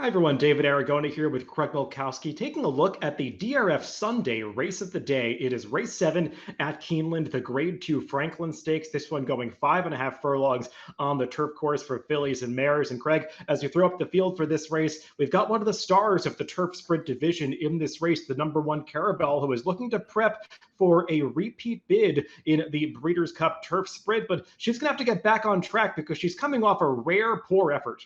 Hi everyone, David Aragona here with Craig Milkowski, taking a look at the DRF Sunday race of the day. It is race 7 at Keeneland, the Grade 2 Franklin Stakes. This one going 5.5 furlongs on the turf course for fillies and mares. And Craig, as you throw up the field for this race, we've got one of the stars of the turf sprint division in this race, the number 1 Carabelle, who is looking to prep for a repeat bid in the Breeders' Cup Turf Sprint, but she's going to have to get back on track because she's coming off a rare poor effort.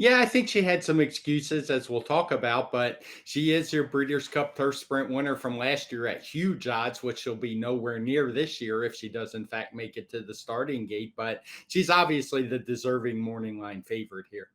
Yeah, I think she had some excuses, as we'll talk about, but she is your Breeders' Cup Turf Sprint winner from last year at huge odds, which she'll be nowhere near this year if she does, in fact, make it to the starting gate. But she's obviously the deserving morning line favorite here.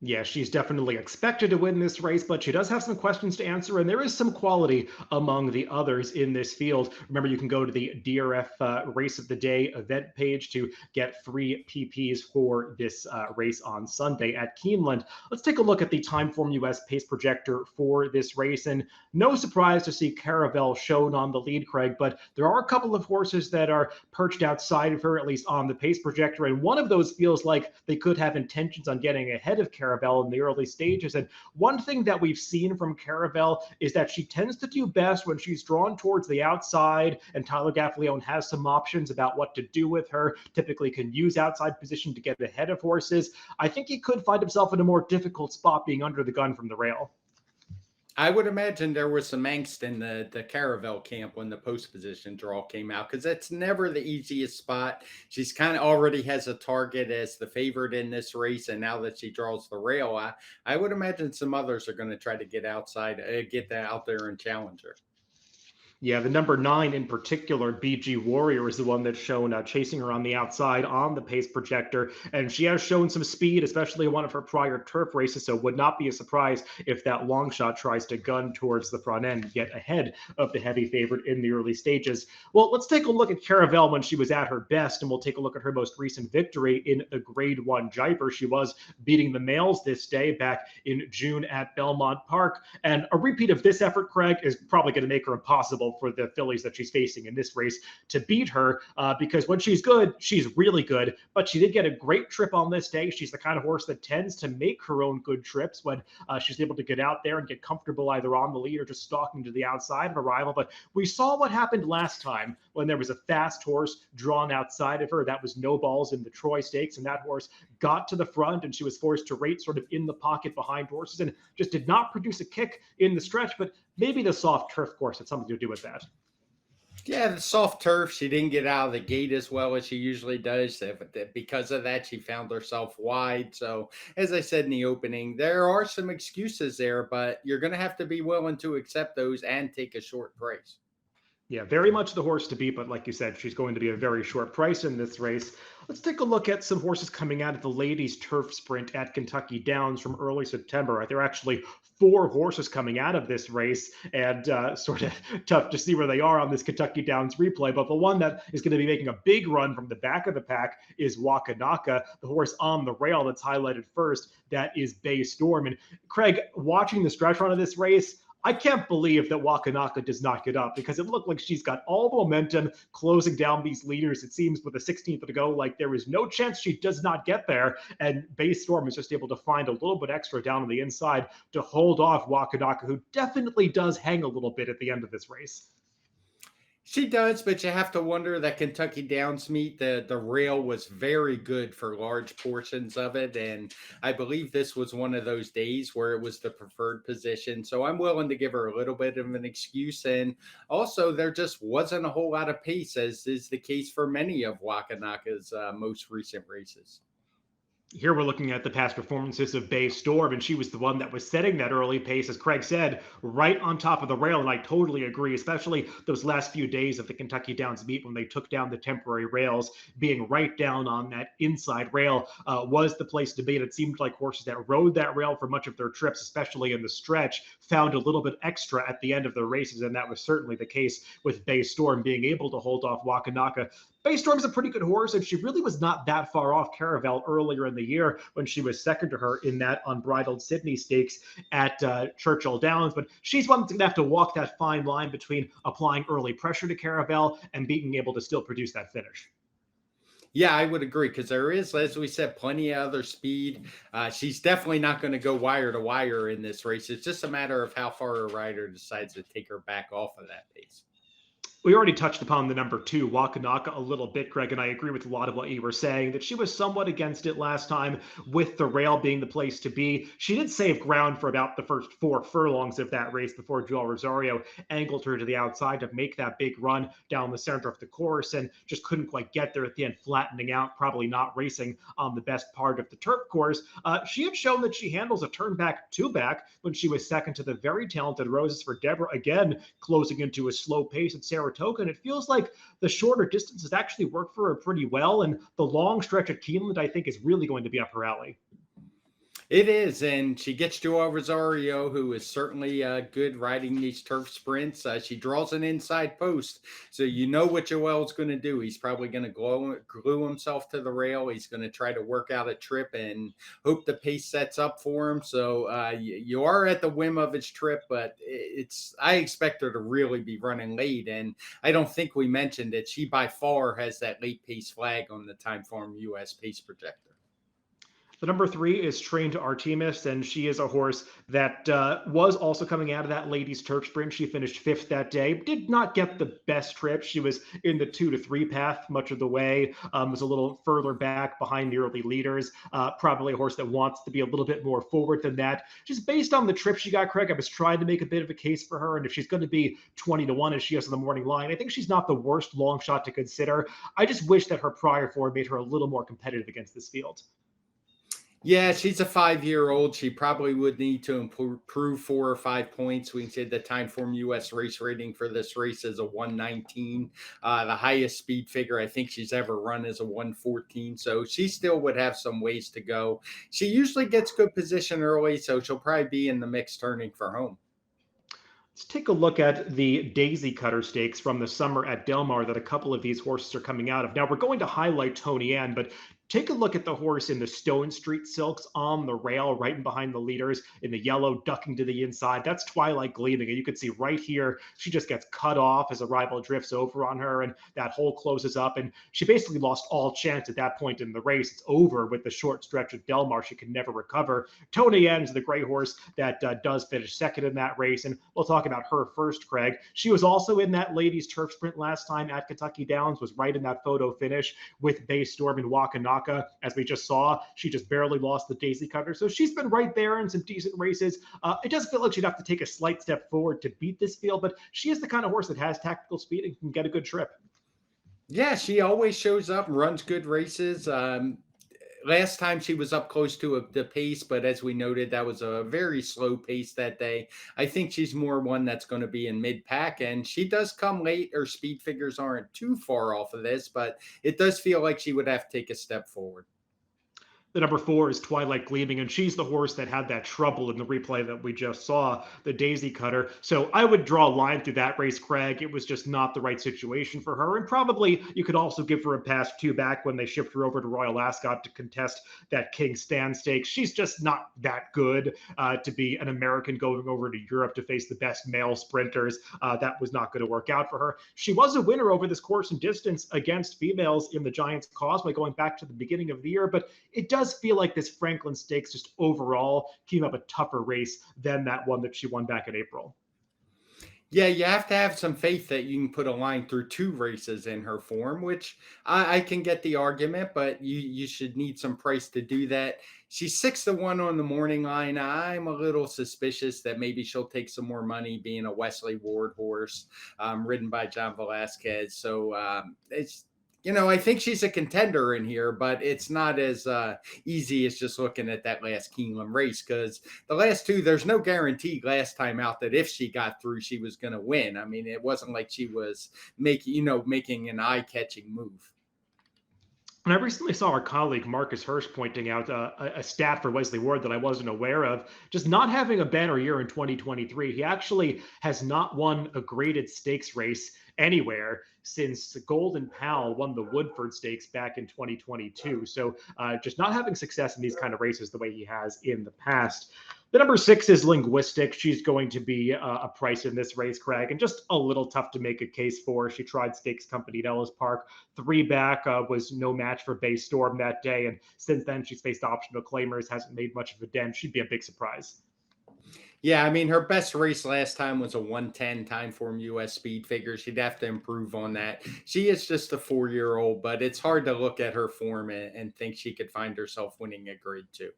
Yeah, she's definitely expected to win this race, but she does have some questions to answer, and there is some quality among the others in this field. Remember, you can go to the DRF Race of the Day event page to get free PPs for this race on Sunday at Keeneland. Let's take a look at the Timeform US pace projector for this race, and no surprise to see Caravelle shown on the lead, Craig, but there are a couple of horses that are perched outside of her, at least on the pace projector, and one of those feels like they could have intentions on getting ahead of Caravelle in the early stages. And one thing that we've seen from Caravelle is that she tends to do best when she's drawn towards the outside, and Tyler Gaffalione has some options about what to do with her, typically can use outside position to get ahead of horses. I think he could find himself in a more difficult spot being under the gun from the rail. I would imagine there was some angst in the Caravelle camp when the post position draw came out because that's never the easiest spot. She's kind of already has a target as the favorite in this race, and now that she draws the rail, I would imagine some others are going to try to get outside, get that out there and challenge her. Yeah, the number 9 in particular, BG Warrior, is the one that's shown chasing her on the outside on the pace projector. And she has shown some speed, especially in one of her prior turf races. So it would not be a surprise if that long shot tries to gun towards the front end, get ahead of the heavy favorite in the early stages. Well, let's take a look at Caravelle when she was at her best. And we'll take a look at her most recent victory in the Grade 1 Jaipur. She was beating the males this day back in June at Belmont Park. And a repeat of this effort, Craig, is probably going to make her impossible for the fillies that she's facing in this race to beat her because when she's good, she's really good. But she did get a great trip on this day. She's the kind of horse that tends to make her own good trips when she's able to get out there and get comfortable either on the lead or just stalking to the outside of a rival. But we saw what happened last time when there was a fast horse drawn outside of her. That was No Balls in the Troy Stakes, and that horse got to the front and she was forced to rate sort of in the pocket behind horses and just did not produce a kick in the stretch. But maybe the soft turf course had something to do with that. Yeah, the soft turf, she didn't get out of the gate as well as she usually does. Because of that, she found herself wide. So, as I said in the opening, there are some excuses there, but you're going to have to be willing to accept those and take a short price. Yeah, very much the horse to beat, but like you said, she's going to be a very short price in this race. Let's take a look at some horses coming out of the ladies' turf sprint at Kentucky Downs from early September. There are actually 4 horses coming out of this race, and sort of tough to see where they are on this Kentucky Downs replay. But the one that is going to be making a big run from the back of the pack is Wakanaka, the horse on the rail that's highlighted first. That is Bay Storm. And Craig, watching the stretch run of this race, I can't believe that Wakanaka does not get up because it looked like she's got all the momentum closing down these leaders. It seems with the 16th to go, like there is no chance she does not get there. And Bay Storm is just able to find a little bit extra down on the inside to hold off Wakanaka, who definitely does hang a little bit at the end of this race. She does, but you have to wonder that Kentucky Downs meet, the rail was very good for large portions of it. And I believe this was one of those days where it was the preferred position. So I'm willing to give her a little bit of an excuse. And also, there just wasn't a whole lot of pace, as is the case for many of Wakanaka's most recent races. Here we're looking at the past performances of Bay Storm, and she was the one that was setting that early pace, as Craig said, right on top of the rail. And I totally agree, especially those last few days of the Kentucky Downs meet when they took down the temporary rails. Being right down on that inside rail was the place to be. And it seemed like horses that rode that rail for much of their trips, especially in the stretch, found a little bit extra at the end of the races. And that was certainly the case with Bay Storm being able to hold off Wakanaka. Bay Storm's a pretty good horse, and she really was not that far off Caravelle earlier in the year when she was second to her in that unbridled Sydney Stakes at Churchill Downs. But she's one that's going to have to walk that fine line between applying early pressure to Caravelle and being able to still produce that finish. Yeah, I would agree because there is, as we said, plenty of other speed. She's definitely not going to go wire to wire in this race. It's just a matter of how far a rider decides to take her back off of that pace. We already touched upon the number two, Wakanaka, a little bit, Greg, and I agree with a lot of what you were saying, that she was somewhat against it last time with the rail being the place to be. She did save ground for about the first 4 furlongs of that race before Joel Rosario angled her to the outside to make that big run down the center of the course and just couldn't quite get there at the end, flattening out, probably not racing on the best part of the turf course. She had shown that she handles a turn back two back when she was second to the very talented Roses for Deborah, again, closing into a slow pace at Saratoga. And it feels like the shorter distances actually work for her pretty well. And the long stretch at Keeneland, I think, is really going to be up her alley. It is, and she gets Joel Rosario, who is certainly good riding these turf sprints. She draws an inside post, so you know what Joel's going to do. He's probably going to glue himself to the rail. He's going to try to work out a trip and hope the pace sets up for him. So you are at the whim of his trip, but I expect her to really be running late, and I don't think we mentioned that she by far has that late pace flag on the Timeform US pace projector. The number three is Trained to Artemis, and she is a horse that was also coming out of that ladies' turf sprint. She finished fifth that day. Did not get the best trip. She was in the 2 to 3 path much of the way. Was a little further back behind the early leaders. Probably a horse that wants to be a little bit more forward than that. Just based on the trip she got, Craig, I was trying to make a bit of a case for her. And if she's going to be 20-1 as she is in the morning line, I think she's not the worst long shot to consider. I just wish that her prior form made her a little more competitive against this field. Yeah, she's a 5-year-old. She probably would need to improve 4 or 5 points. We said the Timeform US race rating for this race is a 119. The highest speed figure I think she's ever run is a 114. So she still would have some ways to go. She usually gets good position early, so she'll probably be in the mix turning for home. Let's take a look at the Daisy Cutter Stakes from the summer at Del Mar that a couple of these horses are coming out of. Now, we're going to highlight Tony Ann, but take a look at the horse in the Stone Street Silks on the rail, right in behind the leaders in the yellow, ducking to the inside. That's Twilight Gleaming. And you can see right here, she just gets cut off as a rival drifts over on her, and that hole closes up. And she basically lost all chance at that point in the race. It's over with the short stretch of Del Mar. She can never recover. Tony Ann is the gray horse that does finish second in that race. And we'll talk about her first, Craig. She was also in that ladies turf sprint last time at Kentucky Downs, was right in that photo finish with Bay Storm and Wakanaka. As we just saw, she just barely lost the Daisy Cutter. So she's been right there in some decent races. It does feel like she'd have to take a slight step forward to beat this field, but she is the kind of horse that has tactical speed and can get a good trip. Yeah, she always shows up and runs good races. Last time she was up close to the pace, but as we noted, that was a very slow pace that day. I think she's more one that's going to be in mid-pack, and she does come late. Her speed figures aren't too far off of this, but it does feel like she would have to take a step forward. The number four is Twilight Gleaming, and she's the horse that had that trouble in the replay that we just saw, the Daisy Cutter. So I would draw a line through that race, Craig. It was just not the right situation for her. And probably you could also give her a pass two back when they shipped her over to Royal Ascot to contest that King Stan Stakes. She's just not that good to be an American going over to Europe to face the best male sprinters. That was not going to work out for her. She was a winner over this course and distance against females in the Giants Causeway going back to the beginning of the year, but it does feel like this Franklin Stakes just overall came up a tougher race than that one that she won back in April. Yeah, you have to have some faith that you can put a line through 2 races in her form, which I can get the argument, but you should need some price to do that. She's 6-1 on the morning line. I'm a little suspicious that maybe she'll take some more money being a Wesley Ward horse ridden by John Velasquez. So I think she's a contender in here, but it's not as easy as just looking at that last Keeneland race, because the last 2, there's no guarantee last time out that if she got through, she was going to win. I mean, it wasn't like she was making an eye-catching move. And I recently saw our colleague Marcus Hirsch pointing out a stat for Wesley Ward that I wasn't aware of. Just not having a banner year in 2023. He actually has not won a graded stakes race anywhere since Golden Pal won the Woodford Stakes back in 2022. So just not having success in these kind of races the way he has in the past. The number 6 is Linguistic. She's going to be a price in this race, Craig, and just a little tough to make a case for. She tried Stakes Company at Ellis Park. 3 back was no match for Bay Storm that day, and since then she's faced optional claimers, hasn't made much of a dent. She'd be a big surprise. Yeah, I mean, her best race last time was a 110 time form US speed figure. She'd have to improve on that. She is just a 4-year-old, but it's hard to look at her form and think she could find herself winning a grade 2.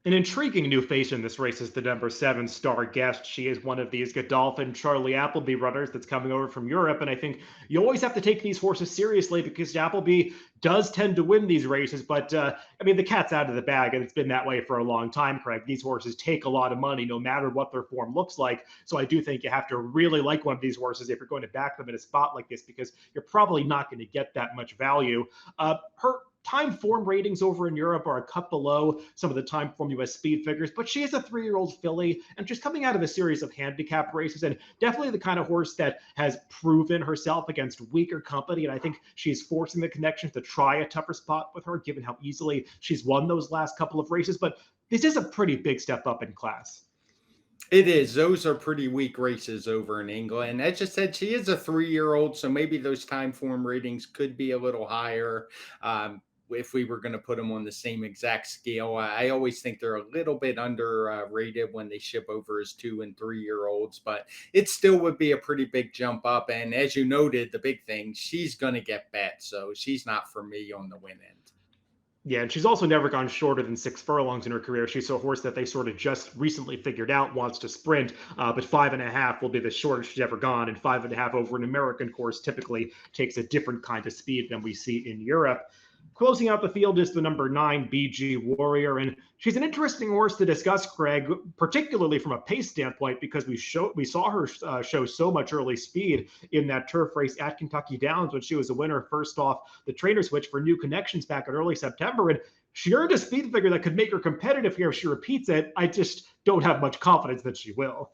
An intriguing new face in this race is the number 7 Star Guest. She is one of these Godolphin Charlie Appleby runners that's coming over from Europe. And I think you always have to take these horses seriously because Appleby does tend to win these races. But I mean, the cat's out of the bag, and it's been that way for a long time, Craig. These horses take a lot of money no matter what their form looks like. So I do think you have to really like one of these horses if you're going to back them in a spot like this, because you're probably not going to get that much value. Her time form ratings over in Europe are a cut below some of the time form US speed figures, but she is a 3-year-old filly and she's coming out of a series of handicap races and definitely the kind of horse that has proven herself against weaker company. And I think she's forcing the connection to try a tougher spot with her, given how easily she's won those last couple of races. But this is a pretty big step up in class. It is. Those are pretty weak races over in England. As I said, she is a 3-year-old, so maybe those time form ratings could be a little higher. If we were going to put them on the same exact scale, I always think they're a little bit underrated when they ship over as 2- and 3-year-olds, but it still would be a pretty big jump up. And as you noted, the big thing, she's going to get bet, so she's not for me on the win end. Yeah, and she's also never gone shorter than 6 furlongs in her career. She's a horse that they sort of just recently figured out wants to sprint, but 5.5 will be the shortest she's ever gone, and 5.5 over an American course typically takes a different kind of speed than we see in Europe. Closing out the field is the number 9 BG Warrior, and she's an interesting horse to discuss, Craig, particularly from a pace standpoint, because we saw her show so much early speed in that turf race at Kentucky Downs when she was a winner first off the trainer switch for New Connections back in early September, and she earned a speed figure that could make her competitive here if she repeats it. I just don't have much confidence that she will.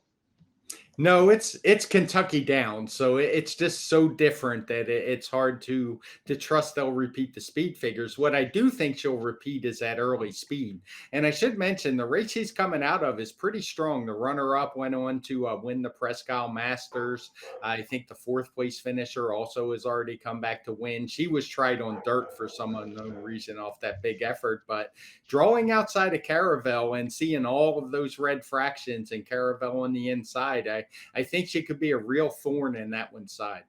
No, it's Kentucky Downs, so it's just so different that it's hard to trust they'll repeat the speed figures. What I do think she'll repeat is that early speed. And I should mention the race she's coming out of is pretty strong. The runner-up went on to win the Presque Isle Masters. I think the 4th place finisher also has already come back to win. She was tried on dirt for some unknown reason off that big effort, but drawing outside of Caravel and seeing all of those red fractions and Caravel on the inside, I think she could be a real thorn in that one side.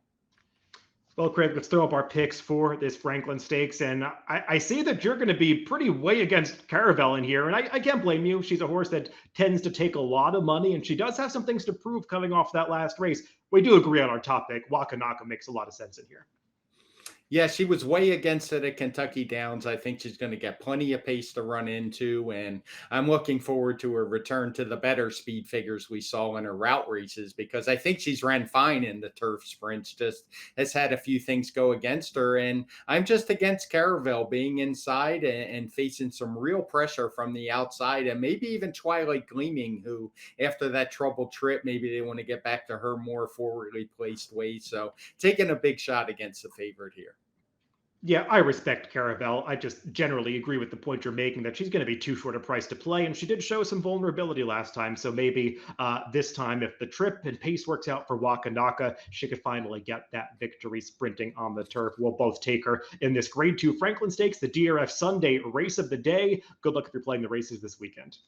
Well, Craig, let's throw up our picks for this Franklin Stakes. And I see that you're going to be pretty way against Caravel in here. And I can't blame you. She's a horse that tends to take a lot of money, and she does have some things to prove coming off that last race. We do agree on our top pick. Wakanaka makes a lot of sense in here. Yeah, she was way against it at Kentucky Downs. I think she's going to get plenty of pace to run into, and I'm looking forward to her return to the better speed figures we saw in her route races, because I think she's ran fine in the turf sprints, just has had a few things go against her. And I'm just against Caravel being inside and facing some real pressure from the outside, and maybe even Twilight Gleaming, who after that troubled trip, maybe they want to get back to her more forwardly placed ways. So taking a big shot against the favorite here. Yeah, I respect Caravel. I just generally agree with the point you're making that she's going to be too short a price to play, and she did show some vulnerability last time. So maybe this time, if the trip and pace works out for Wakanaka, she could finally get that victory sprinting on the turf. We'll both take her in this Grade 2 Franklin Stakes, the DRF Sunday race of the day. Good luck if you're playing the races this weekend.